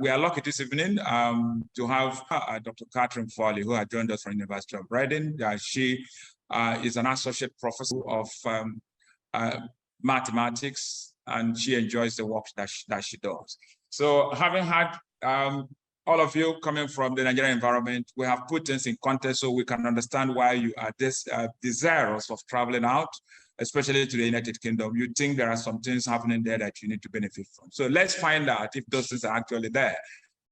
we are lucky this evening to have Dr. Catherine Foley, who has joined us from University of Reading. She is an associate professor of mathematics, and she enjoys the work that she does. So having had all of you coming from the Nigerian environment, we have put things in context so we can understand why you are desirous of traveling out, especially to the United Kingdom. You think there are some things happening there that you need to benefit from. So let's find out if those things are actually there.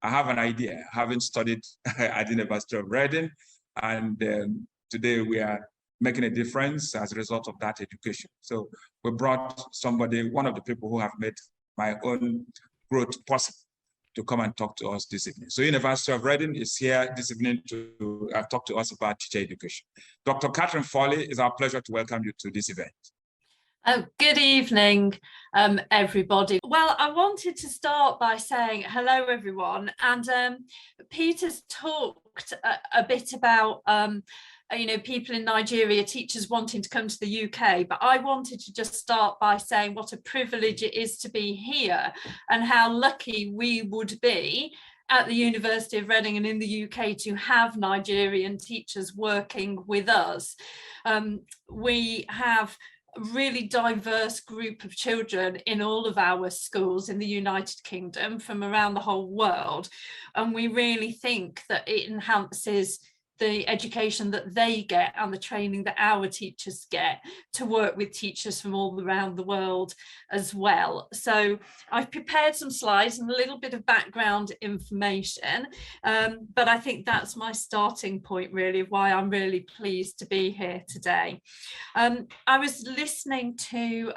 I have an idea, having studied at the University of Reading, and today we are making a difference as a result of that education. So we brought somebody, one of the people who have made my own growth possible, to come and talk to us this evening. So University of Reading is here this evening to talk to us about teacher education. Dr. Catherine Foley, it's our pleasure to welcome you to this event. Good evening, everybody. Well, I wanted to start by saying hello, everyone. And Peter's talked a bit about people in Nigeria, teachers wanting to come to the UK, but I wanted to just start by saying what a privilege it is to be here and how lucky we would be at the University of Reading and in the UK to have Nigerian teachers working with us. We have a really diverse group of children in all of our schools in the United Kingdom from around the whole world, and we really think that it enhances the education that they get and the training that our teachers get to work with teachers from all around the world as well. So I've prepared some slides and a little bit of background information, but I think that's my starting point really of why I'm really pleased to be here today. I was listening to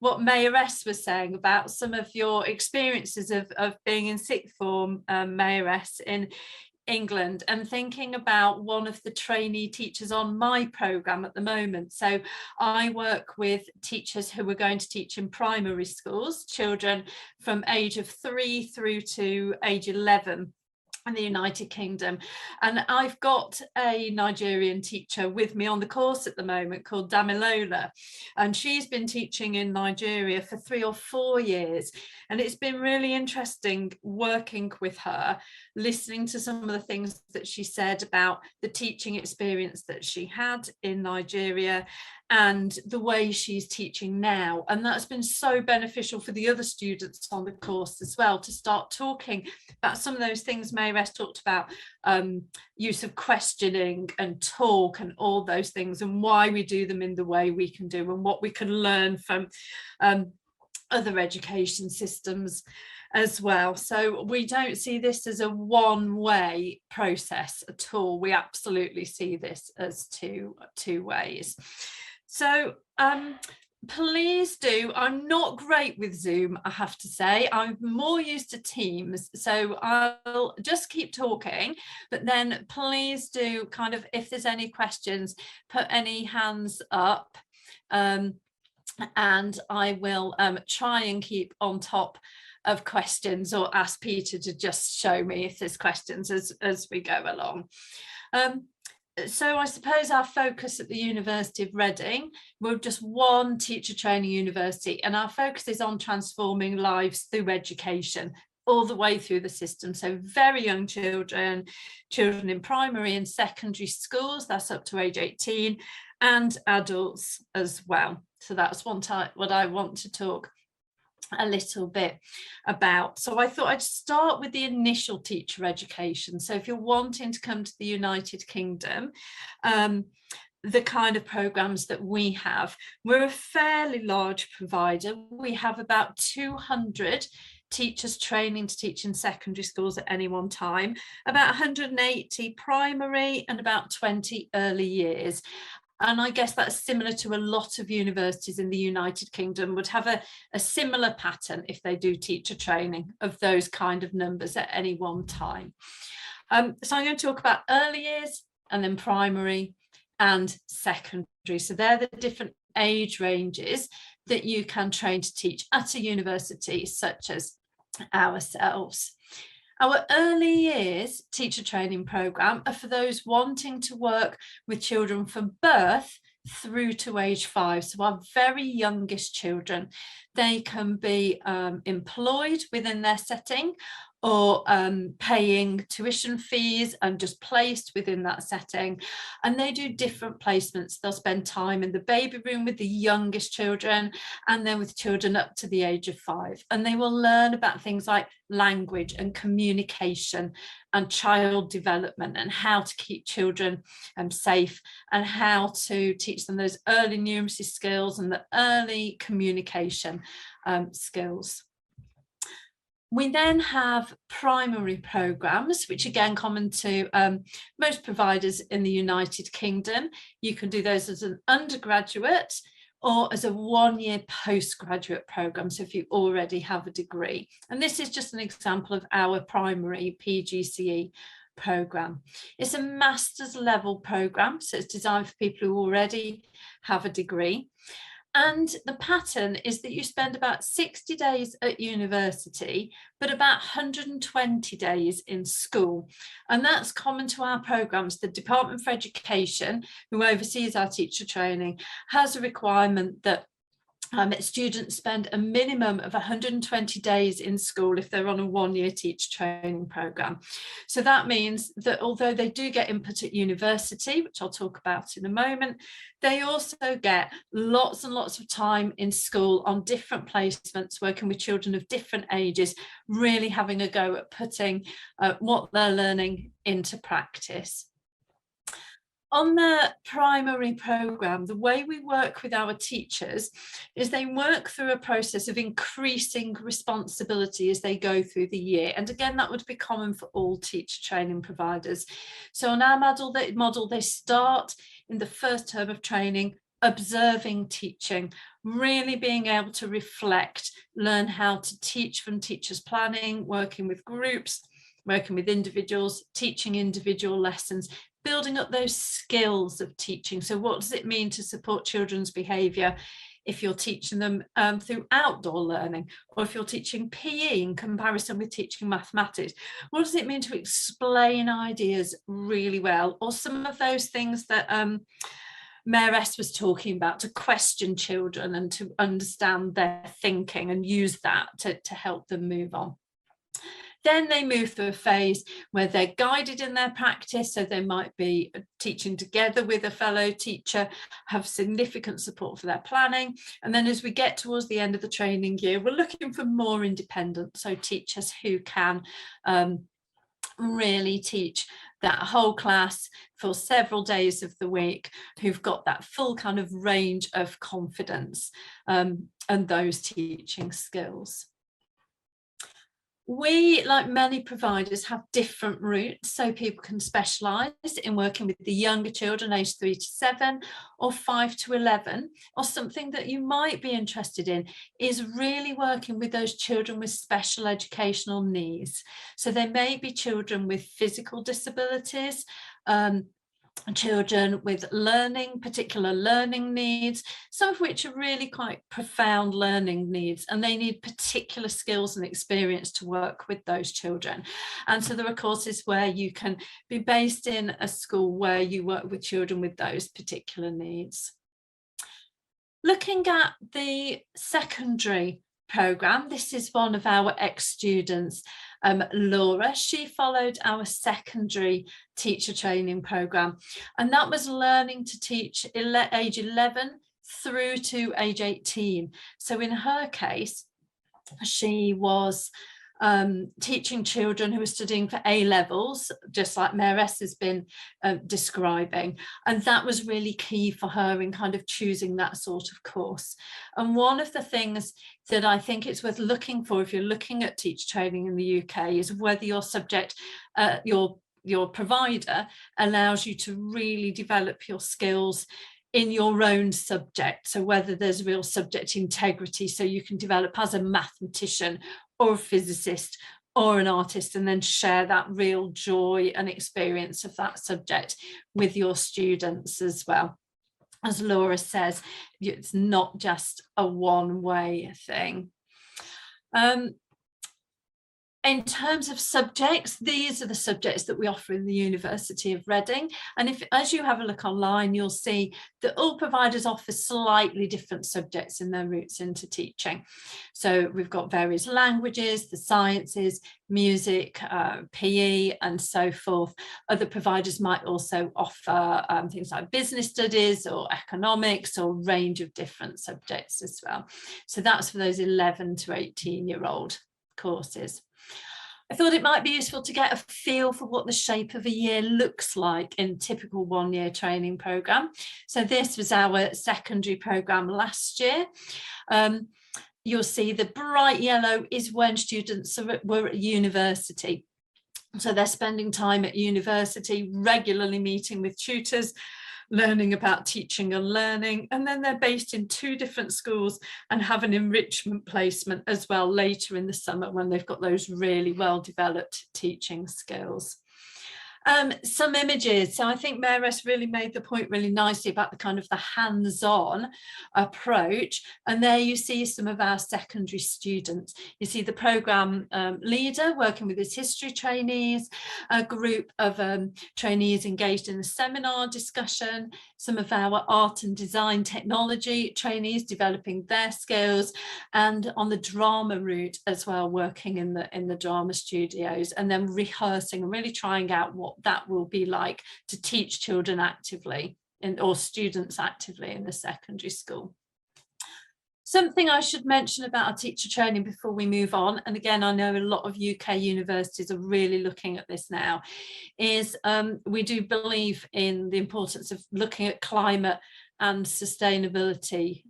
what Mayoress was saying about some of your experiences of being in sixth form, Mayoress, in England, and thinking about one of the trainee teachers on my programme at the moment. So I work with teachers who are going to teach in primary schools, children from age of 3 through to age 11 in the United Kingdom. And I've got a Nigerian teacher with me on the course at the moment called Damilola, and she's been teaching in Nigeria for 3 or 4 years. And it's been really interesting working with her, listening to some of the things that she said about the teaching experience that she had in Nigeria and the way she's teaching now. And that's been so beneficial for the other students on the course as well, to start talking about some of those things Mayoress talked about, use of questioning and talk and all those things, and why we do them in the way we can do and what we can learn from other education systems as well. So we don't see this as a one-way process at all. We absolutely see this as two ways. So please do, I'm not great with Zoom, I have to say. I'm more used to Teams, so I'll just keep talking, but then please do kind of, if there's any questions, put any hands up, and I will try and keep on top of questions, or ask Peter to just show me if there's questions as we go along. So I suppose our focus at the University of Reading, we're just one teacher training university, and our focus is on transforming lives through education all the way through the system. So very young children, children in primary and secondary schools, that's up to age 18, and adults as well. So that's what I want to talk a little bit about. So I thought I'd start with the initial teacher education. So if you're wanting to come to the United Kingdom, the kind of programs that we have, we're a fairly large provider. We have about 200 teachers training to teach in secondary schools at any one time, about 180 primary and about 20 early years. And I guess that's similar to a lot of universities in the United Kingdom would have a similar pattern if they do teacher training of those kind of numbers at any one time. So I'm going to talk about early years and then primary and secondary. So they're the different age ranges that you can train to teach at a university such as ourselves. Our early years teacher training programme are for those wanting to work with children from birth through to age 5. So our very youngest children, they can be employed within their setting, or paying tuition fees and just placed within that setting. And they do different placements. They'll spend time in the baby room with the youngest children, and then with children up to the age of 5. And they will learn about things like language and communication and child development, and how to keep children safe, and how to teach them those early numeracy skills and the early communication skills. We then have primary programs, which again common to most providers in the United Kingdom. You can do those as an undergraduate or as a 1-year postgraduate program, so if you already have a degree. And this is just an example of our primary PGCE program. It's a master's level program, so it's designed for people who already have a degree. And the pattern is that you spend about 60 days at university, but about 120 days in school. And that's common to our programs. The Department for Education, who oversees our teacher training, has a requirement that students spend a minimum of 120 days in school if they're on a 1-year teacher training program. So that means that although they do get input at university, which I'll talk about in a moment, they also get lots and lots of time in school on different placements, working with children of different ages, really having a go at putting what they're learning into practice. On the primary programme, the way we work with our teachers is they work through a process of increasing responsibility as they go through the year. And again, that would be common for all teacher training providers. So on our model, they start in the first term of training, observing teaching, really being able to reflect, learn how to teach from teachers planning, working with groups, working with individuals, teaching individual lessons, building up those skills of teaching. So what does it mean to support children's behaviour if you're teaching them through outdoor learning, or if you're teaching PE in comparison with teaching mathematics? What does it mean to explain ideas really well? Or some of those things that Mayoress was talking about, to question children and to understand their thinking and use that to help them move on. Then they move through a phase where they're guided in their practice, so they might be teaching together with a fellow teacher, have significant support for their planning. And then as we get towards the end of the training year, we're looking for more independence, so teachers who can really teach that whole class for several days of the week, who've got that full kind of range of confidence and those teaching skills. We, like many providers, have different routes, so people can specialise in working with the younger children aged 3 to 7 or 5 to 11, or something that you might be interested in is really working with those children with special educational needs. So they may be children with physical disabilities, children with particular learning needs, some of which are really quite profound learning needs, and they need particular skills and experience to work with those children. And so there are courses where you can be based in a school where you work with children with those particular needs. Looking at the secondary programme, this is one of our ex-students, Laura. She followed our secondary teacher training programme, and that was learning to teach age 11 through to age 18. So in her case, she was teaching children who were studying for A-levels, just like Mayoress has been describing. And that was really key for her in kind of choosing that sort of course. And one of the things that I think it's worth looking for if you're looking at teacher training in the UK is whether your subject, your provider allows you to really develop your skills in your own subject. So whether there's real subject integrity, so you can develop as a mathematician or a physicist or an artist, and then share that real joy and experience of that subject with your students as well. As Laura says, it's not just a one-way thing. In terms of subjects, these are the subjects that we offer in the University of Reading. And if, as you have a look online, you'll see that all providers offer slightly different subjects in their routes into teaching. So we've got various languages, the sciences, music, PE, and so forth. Other providers might also offer things like business studies or economics, or a range of different subjects as well. So that's for those 11 to 18-year-old courses. I thought it might be useful to get a feel for what the shape of a year looks like in a typical one-year training programme. So this was our secondary programme last year. You'll see the bright yellow is when students were at university. So they're spending time at university, regularly meeting with tutors, learning about teaching and learning, and then they're based in 2 different schools and have an enrichment placement as well later in the summer when they've got those really well developed teaching skills. Some images. So I think Maris really made the point really nicely about the kind of the hands-on approach. And there you see some of our secondary students. You see the programme leader working with his history trainees, a group of trainees engaged in the seminar discussion, some of our art and design technology trainees developing their skills, and on the drama route as well, working in the drama studios, and then rehearsing and really trying out what that will be like to teach children actively or students actively in the secondary school. Something I should mention about our teacher training before we move on, and again, I know a lot of UK universities are really looking at this now, is we do believe in the importance of looking at climate and sustainability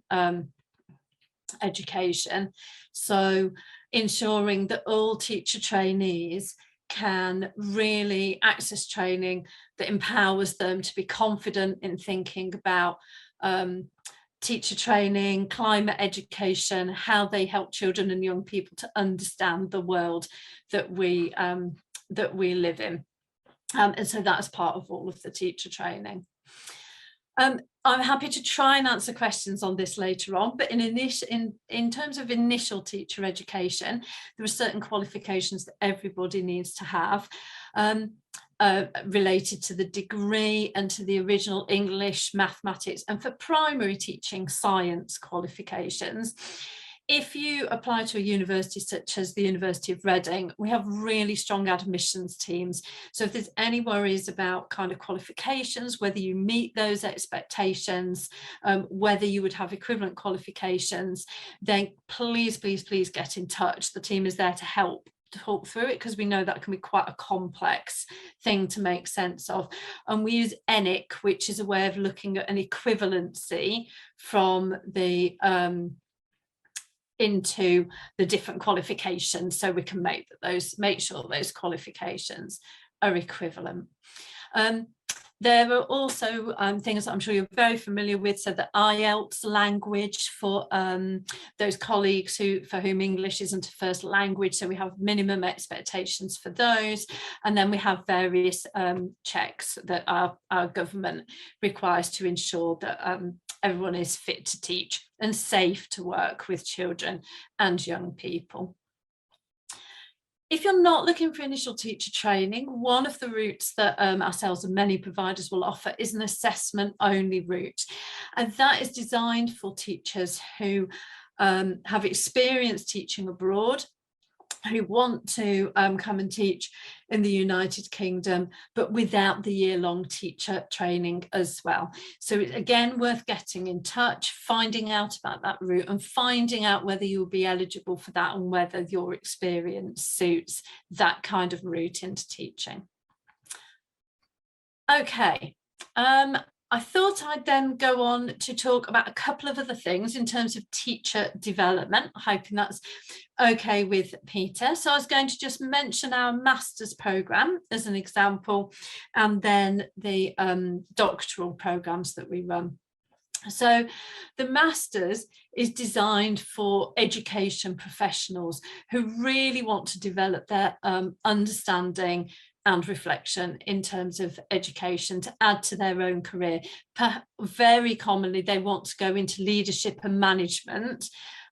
education. So ensuring that all teacher trainees can really access training that empowers them to be confident in thinking about teacher training, climate education, how they help children and young people to understand the world that we live in. And so that's part of all of the teacher training. I'm happy to try and answer questions on this later on, but in terms of initial teacher education, there are certain qualifications that everybody needs to have related to the degree and to the original English, mathematics, and for primary teaching, science qualifications. If you apply to a university such as the University of Reading, we have really strong admissions teams. So if there's any worries about kind of qualifications, whether you meet those expectations, whether you would have equivalent qualifications, then please, please, please get in touch. The team is there to help talk through it, because we know that can be quite a complex thing to make sense of. And we use ENIC, which is a way of looking at an equivalency from the into the different qualifications, so we can make sure those qualifications are equivalent. There are also things that I'm sure you're very familiar with, so the IELTS language for those colleagues for whom English isn't a first language, so we have minimum expectations for those, and then we have various checks that our government requires to ensure that everyone is fit to teach and safe to work with children and young people. If you're not looking for initial teacher training, one of the routes that ourselves and many providers will offer is an assessment only route. And that is designed for teachers who have experience teaching abroad, who want to come and teach in the United Kingdom, but without the year-long teacher training as well. So it's again worth getting in touch, finding out about that route and finding out whether you'll be eligible for that and whether your experience suits that kind of route into teaching. Okay. I thought I'd then go on to talk about a couple of other things in terms of teacher development, hoping that's okay with Peter. So I was going to just mention our master's programme as an example, and then the doctoral programmes that we run. So the master's is designed for education professionals who really want to develop their understanding and reflection in terms of education to add to their own career. Very commonly, they want to go into leadership and management,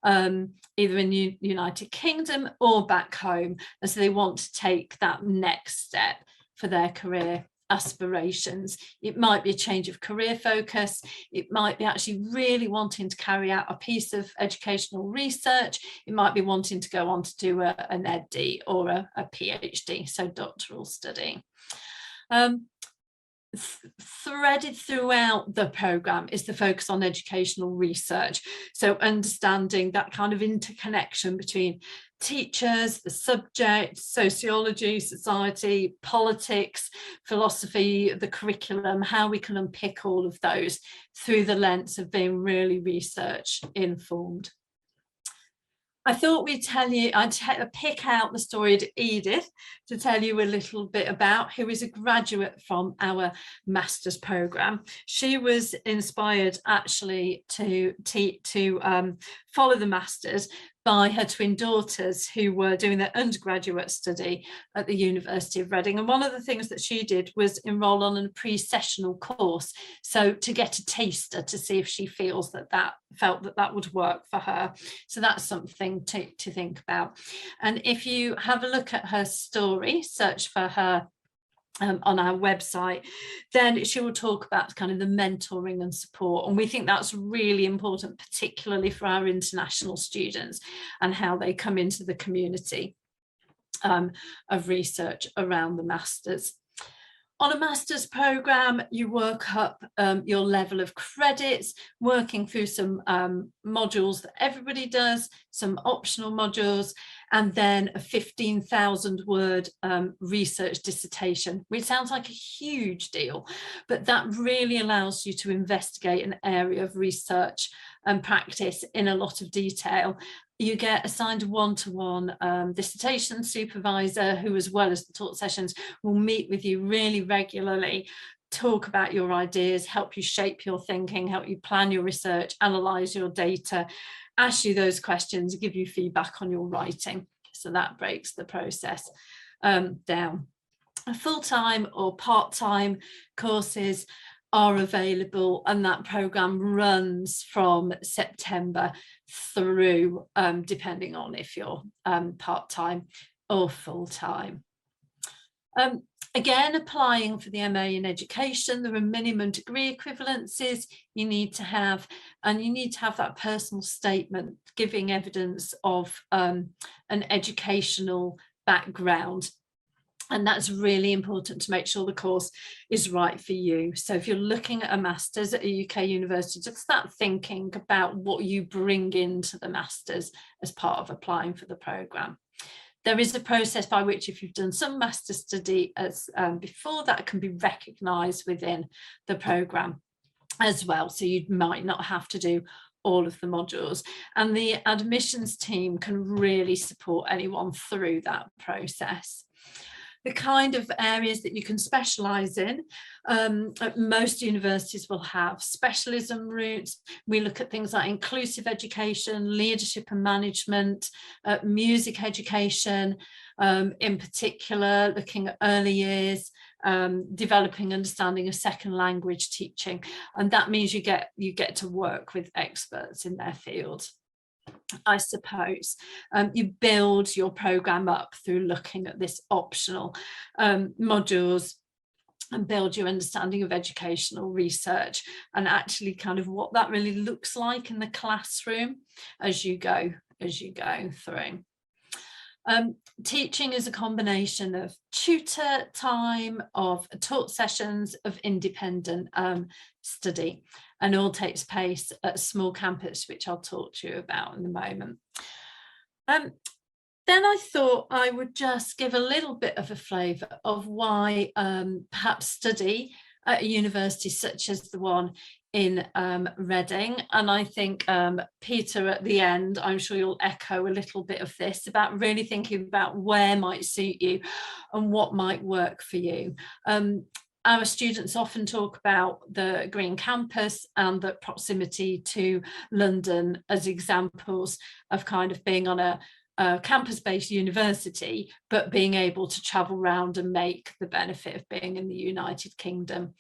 either in the United Kingdom or back home, and so they want to take that next step for their career aspirations. It might be a change of career focus. It might be actually really wanting to carry out a piece of educational research. It might be wanting to go on to do an EdD or a PhD, so doctoral study. Threaded throughout the programme is the focus on educational research. So understanding that kind of interconnection between teachers, the subject, sociology, society, politics, philosophy, the curriculum, how we can unpick all of those through the lens of being really research informed. I thought I'd pick out the story of Edith to tell you a little bit about, who is a graduate from our master's programme. She was inspired actually to follow the master's by her twin daughters, who were doing their undergraduate study at the University of Reading. And one of the things that she did was enroll on a pre-sessional course, so to get a taster to see if she felt that would work for her. So that's something to think about. And if you have a look at her story, search for her on our website, then she will talk about kind of the mentoring and support, and we think that's really important, particularly for our international students and how they come into the community of research around the masters. On a master's programme, you work up your level of credits, working through some modules that everybody does, some optional modules, and then a 15,000 word research dissertation, which sounds like a huge deal, but that really allows you to investigate an area of research and practice in a lot of detail. You get assigned a one-to-one dissertation supervisor who, as well as the talk sessions, will meet with you really regularly, talk about your ideas, help you shape your thinking, help you plan your research, analyse your data, ask you those questions, give you feedback on your writing. So that breaks the process down. Full-time or part-time courses are available, and that programme runs from September through, depending on if you're part-time or full-time. Again, applying for the MA in education, there are minimum degree equivalencies you need to have, and you need to have that personal statement giving evidence of an educational background. And that's really important to make sure the course is right for you. So if you're looking at a master's at a UK university, just start thinking about what you bring into the master's as part of applying for the programme. There is a process by which, if you've done some master's study as before, that can be recognised within the programme as well. So you might not have to do all of the modules, and the admissions team can really support anyone through that process. The kind of areas that you can specialise in, most universities will have specialism routes. We look at things like inclusive education, leadership and management, music education, in particular looking at early years, developing understanding of second language teaching, and that means you get to work with experts in their field. I suppose you build your programme up through looking at this optional modules and build your understanding of educational research and actually kind of what that really looks like in the classroom as you go through. Teaching is a combination of tutor time, of taught sessions, of independent study, and all takes place at a small campus, which I'll talk to you about in a moment. Then I thought I would just give a little bit of a flavour of why perhaps study at a university such as the one in Reading. And I think Peter, at the end, I'm sure you'll echo a little bit of this about really thinking about where might suit you and what might work for you. Our students often talk about the Green Campus and the proximity to London as examples of kind of being on a campus-based university, but being able to travel around and make the benefit of being in the United Kingdom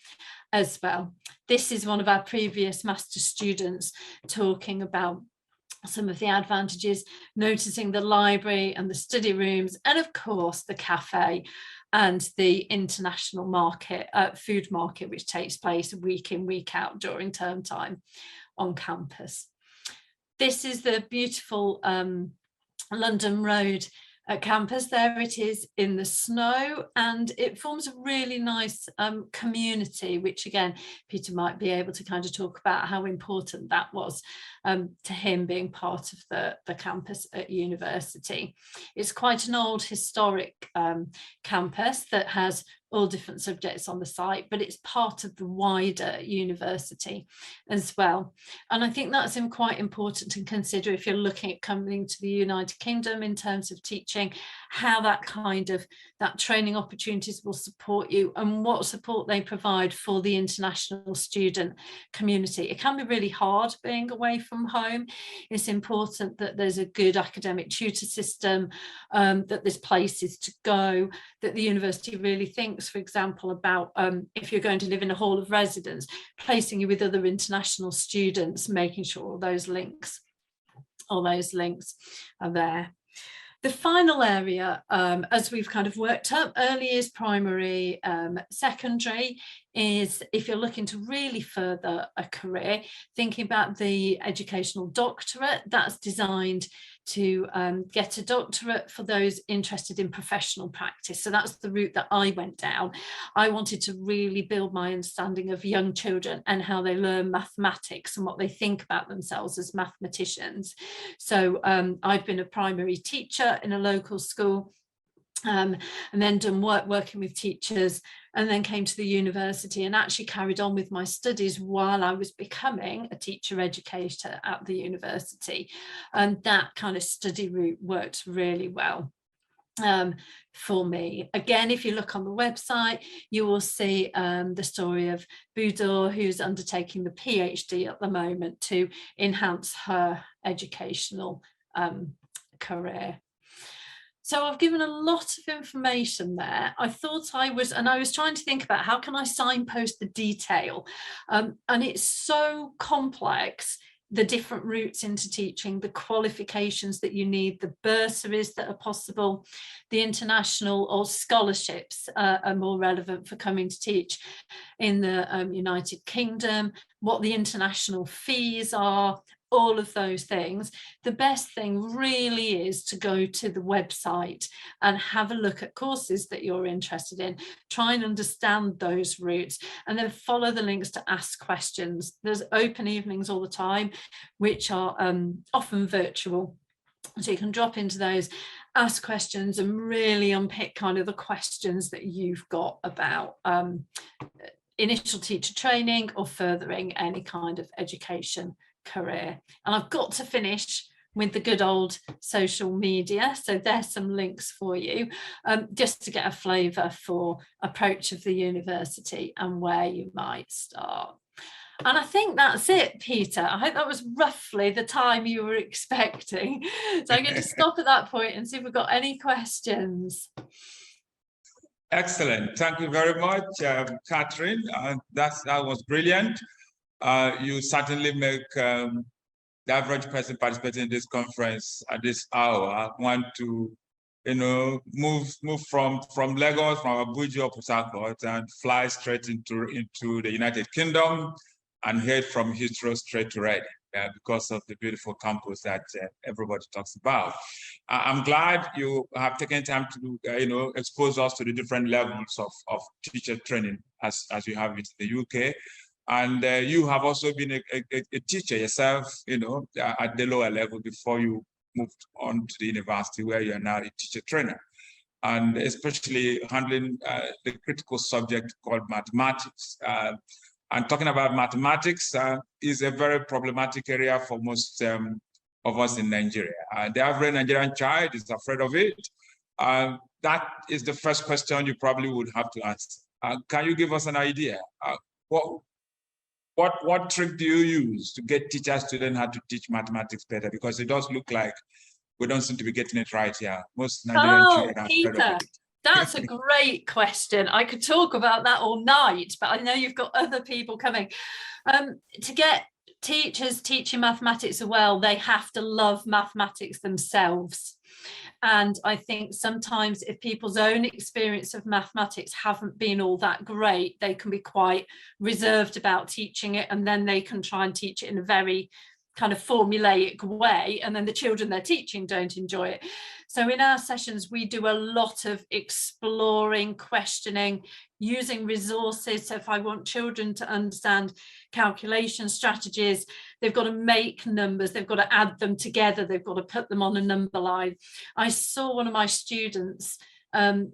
as well. This is one of our previous master students talking about some of the advantages, noticing the library and the study rooms, and of course the cafe and the international market, food market, which takes place week in, week out during term time on campus. This is the beautiful London Road campus. There it is in the snow, and it forms a really nice community, which again Peter might be able to kind of talk about how important that was to him, being part of the campus at university. It's quite an old historic campus that has all different subjects on the site, but it's part of the wider university as well. And I think that's quite important to consider if you're looking at coming to the United Kingdom in terms of teaching, how that training opportunities will support you and what support they provide for the international student community. It can be really hard being away from home. It's important that there's a good academic tutor system, that there's places to go, that the university really thinks, for example, about if you're going to live in a hall of residence, placing you with other international students, making sure all those links are there. The final area, as we've kind of worked up, early years primary, secondary, is if you're looking to really further a career, thinking about the educational doctorate. That's designed to get a doctorate for those interested in professional practice. So that's the route that I went down. I wanted to really build my understanding of young children and how they learn mathematics and what they think about themselves as mathematicians. So I've been a primary teacher in a local school, and then done working with teachers, and then came to the university and actually carried on with my studies while I was becoming a teacher educator at the university. And that kind of study route worked really well for me. Again, if you look on the website, you will see the story of Budor, who's undertaking the PhD at the moment to enhance her educational career. So I've given a lot of information there. I thought I was trying to think about how can I signpost the detail, and it's so complex, the different routes into teaching, the qualifications that you need, the bursaries that are possible, the international or scholarships are more relevant for coming to teach in the United Kingdom, what the international fees are, all of those things. The best thing really is to go to the website and have a look at courses that you're interested in, try and understand those routes, and then follow the links to ask questions. There's open evenings all the time, which are often virtual. So you can drop into those, ask questions, and really unpick kind of the questions that you've got about initial teacher training or furthering any kind of education career. And I've got to finish with the good old social media, so there's some links for you, just to get a flavour for approach of the university and where you might start. And I think that's it, Peter. I hope that was roughly the time you were expecting. So I'm going to stop at that point and see if we've got any questions. Excellent. Thank you very much, Catherine. That was brilliant. You certainly make the average person participating in this conference at this hour want to, move from Lagos, from Abuja or Port Harcourt, and fly straight into the United Kingdom and head from Heathrow straight to Reading, because of the beautiful campus that everybody talks about. I'm glad you have taken time to, expose us to the different levels of teacher training as you have it in the UK. And you have also been a teacher yourself, at the lower level before you moved on to the university, where you are now a teacher trainer, and especially handling the critical subject called mathematics. And talking about mathematics is a very problematic area for most of us in Nigeria. The average Nigerian child is afraid of it. That is the first question you probably would have to ask. Can you give us an idea? What trick do you use to get teachers to learn how to teach mathematics better? Because it does look like we don't seem to be getting it right here. Most Nigerian children are afraid of it. That's a great question. I could talk about that all night, but I know you've got other people coming. To get teachers teaching mathematics well, they have to love mathematics themselves. And I think sometimes if people's own experience of mathematics haven't been all that great, they can be quite reserved about teaching it, and then they can try and teach it in a very kind of formulaic way, and then the children they're teaching don't enjoy it. So in our sessions, we do a lot of exploring, questioning, using resources. So if I want children to understand calculation strategies, they've got to make numbers, they've got to add them together, they've got to put them on a number line. I saw one of my students I've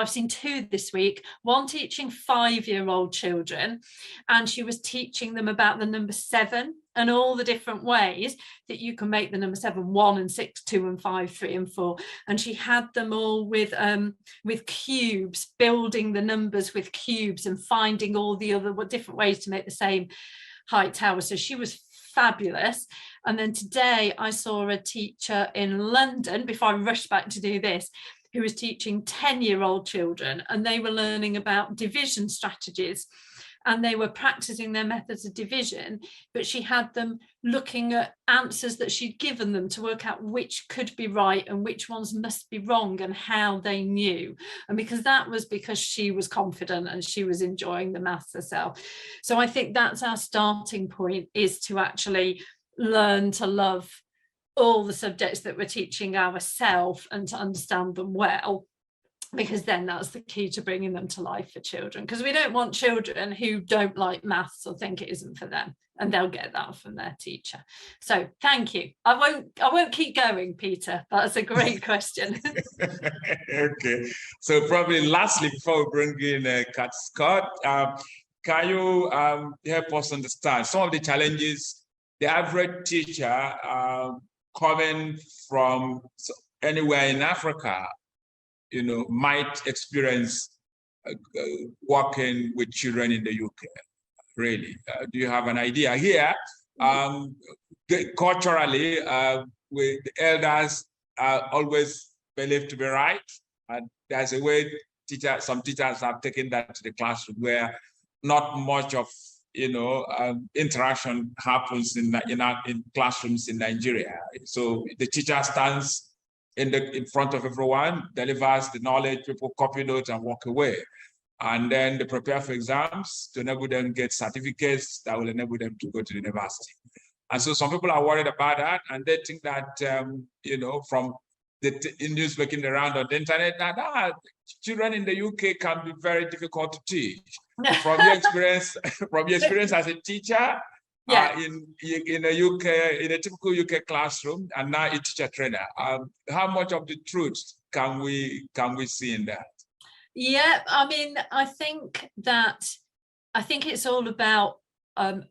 seen two this week, one teaching 5-year-old children, and she was teaching them about the number 7 and all the different ways that you can make the number 7, 1 and 6, 2 and 5, 3 and 4. And she had them all with cubes, building the numbers with cubes and finding all the other different ways to make the same height tower. So she was fabulous. And then today I saw a teacher in London, before I rushed back to do this, who was teaching 10-year-old children, and they were learning about division strategies, and they were practicing their methods of division, but she had them looking at answers that she'd given them to work out which could be right and which ones must be wrong and how they knew. And because she was confident and she was enjoying the maths herself. So I think that's our starting point, is to actually learn to love all the subjects that we're teaching ourselves and to understand them well, because then that's the key to bringing them to life for children, because we don't want children who don't like maths or think it isn't for them, and they'll get that from their teacher. So thank you. I won't keep going, Peter. That's a great question. Okay, so probably lastly, before we bring in Kat Scott, can you help us understand some of the challenges the average teacher coming from anywhere in Africa, might experience working with children in the UK? Really, do you have an idea here? Culturally, the elders are always believed to be right, and there's a way some teachers have taken that to the classroom where not much of interaction happens in classrooms in Nigeria. So the teacher stands in front of everyone, delivers the knowledge, people copy notes and walk away. And then they prepare for exams to enable them to get certificates that will enable them to go to the university. And so some people are worried about that, and they think that, from the news making the round on the internet, that children in the UK can be very difficult to teach. From your experience as a teacher, yeah, in a typical UK classroom, and now a teacher trainer, how much of the truth can we see in that? Yeah, I mean, I think it's all about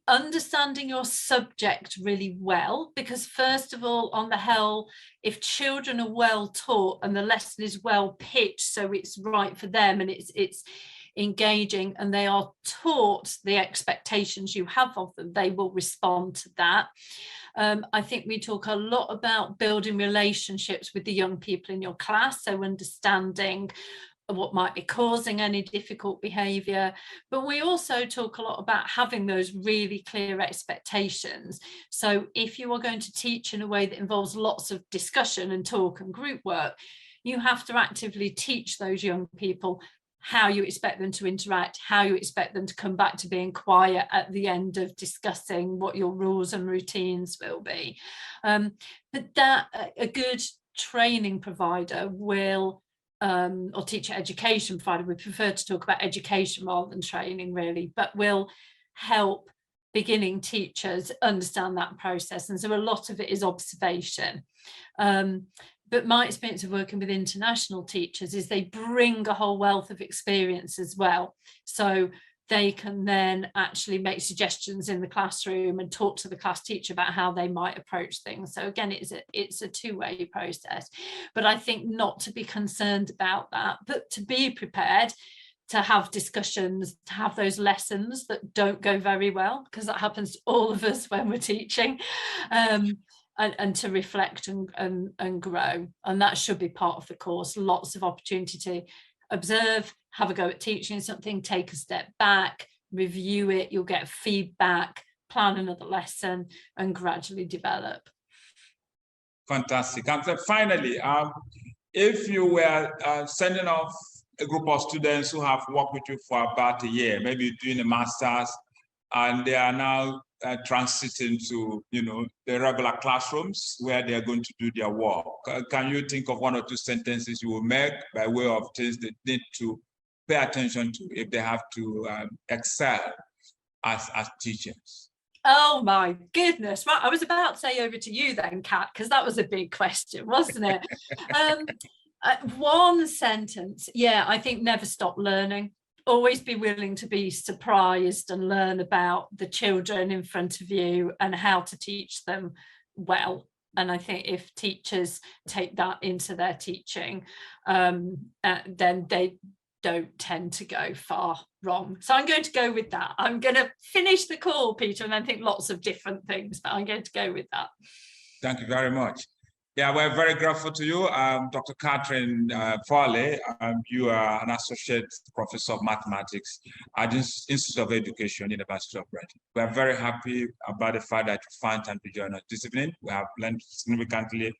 understanding your subject really well, because first of all, on the whole, if children are well taught and the lesson is well pitched, so it's right for them and it's engaging, and they are taught the expectations you have of them, they will respond to that. I think we talk a lot about building relationships with the young people in your class, so understanding what might be causing any difficult behaviour, but we also talk a lot about having those really clear expectations. So if you are going to teach in a way that involves lots of discussion and talk and group work, you have to actively teach those young people how you expect them to interact, how you expect them to come back to being quiet at the end of discussing what your rules and routines will be. But that a good training provider will, or teacher education provider, we prefer to talk about education rather than training really, but will help beginning teachers understand that process. And so a lot of it is observation. But my experience of working with international teachers is they bring a whole wealth of experience as well. So they can then actually make suggestions in the classroom and talk to the class teacher about how they might approach things. So again, it's a two-way process. But I think not to be concerned about that, but to be prepared to have discussions, to have those lessons that don't go very well, because that happens to all of us when we're teaching. And to reflect and grow, and that should be part of the course. Lots of opportunity to observe, have a go at teaching something, take a step back, review it, you'll get feedback, plan another lesson and gradually develop. Fantastic. And then finally, if you were sending off a group of students who have worked with you for about a year, maybe doing a master's, and they are now transiting to, the regular classrooms where they are going to do their work. Can you think of 1 or 2 sentences you will make by way of things they need to pay attention to if they have to excel as teachers? Oh my goodness. Right, I was about to say over to you then, Kat, because that was a big question, wasn't it? 1 sentence. Yeah, I think never stop learning. Always be willing to be surprised and learn about the children in front of you and how to teach them well. And I think if teachers take that into their teaching, then they don't tend to go far wrong. So I'm going to go with that. I'm going to finish the call, Peter, and I think lots of different things, but I'm going to go with that. Thank you very much. Yeah, we're very grateful to you, Dr. Catherine Farley. You are an associate professor of mathematics at the Institute of Education, University of Reading. We are very happy about the fact that you found time to join us this evening. We have learned significantly,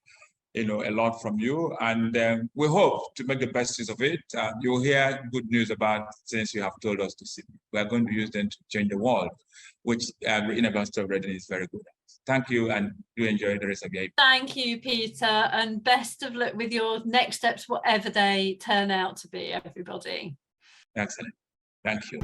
a lot from you, and we hope to make the best use of it. You'll hear good news about things you have told us this evening. We are going to use them to change the world, which the University of Reading is very good at. Thank you, and do enjoy the rest of your evening. Thank you, Peter, and best of luck with your next steps, whatever they turn out to be, everybody. Excellent. Thank you.